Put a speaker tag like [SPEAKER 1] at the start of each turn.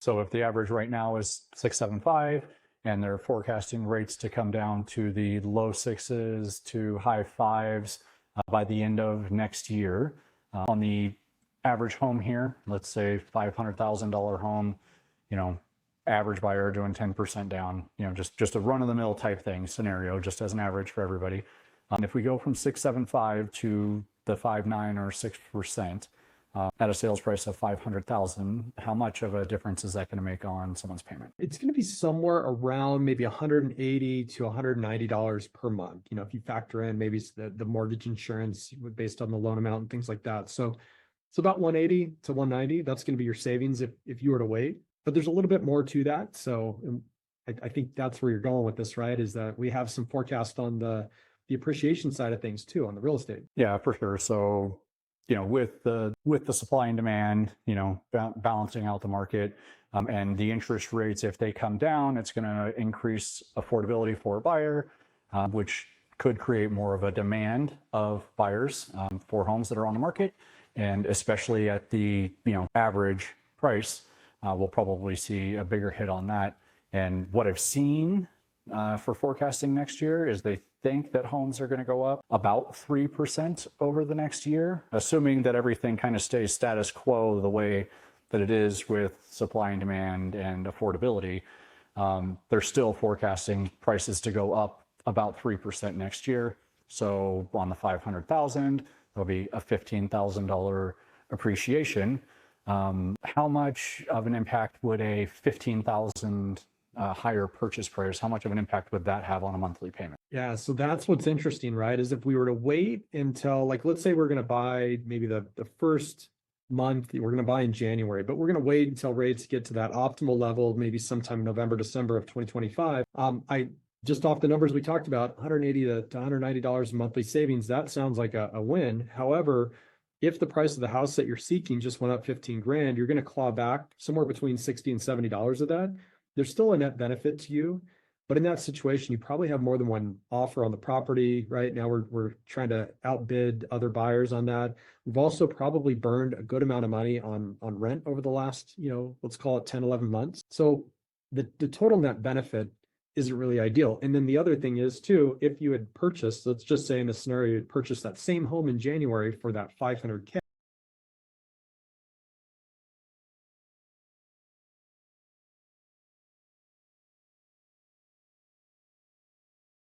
[SPEAKER 1] So if the average right now is 675 and they're forecasting rates to come down to the low sixes to high fives by the end of next year, on the average home here, let's say $500,000 home, average buyer doing 10% down, just a run-of-the-mill type thing scenario, just as an average for everybody. If we go from 675 to the 5.9 or 6%, at a sales price of $500,000, how much of a difference is that going to make on someone's payment?
[SPEAKER 2] It's going to be somewhere around maybe $180 to $190 per month. If you factor in maybe the mortgage insurance based on the loan amount and things like that. So it's about 180 to 190. That's going to be your savings if you were to wait. But there's a little bit more to that. So I think that's where you're going with this, right? Is that we have some forecast on the appreciation side of things too, on the real estate.
[SPEAKER 1] Yeah, for sure. So with the supply and demand, balancing out the market, and the interest rates, if they come down, it's going to increase affordability for a buyer, which could create more of a demand of buyers for homes that are on the market, and especially at the average price, we'll probably see a bigger hit on that. And what I've seen for forecasting next year is they think that homes are going to go up about 3% over the next year, assuming that everything kind of stays status quo the way that it is with supply and demand and affordability. They're still forecasting prices to go up about 3% next year. So on the 500,000, there'll be a $15,000 appreciation. How much of an impact would a 15,000 higher purchase price, how much of an impact would that have on a monthly payment?
[SPEAKER 2] Yeah, so that's what's interesting, right? Is if we were to wait until, like, let's say we're going to buy maybe the first month, we're going to buy in January, but we're going to wait until rates get to that optimal level, maybe sometime November, December of 2025. I just off the numbers we talked about, $180 to $190 monthly savings, that sounds like a win. However, if the price of the house that you're seeking just went up 15 grand, you're going to claw back somewhere between $60 and $70 of that. There's still a net benefit to you, but in that situation, you probably have more than one offer on the property. Right now, we're trying to outbid other buyers on that. We've also probably burned a good amount of money on rent over the last, let's call it 10, 11 months. So the total net benefit isn't really ideal. And then the other thing is too, if you had purchased, let's just say in a scenario, you had purchased that same home in January for that $500K,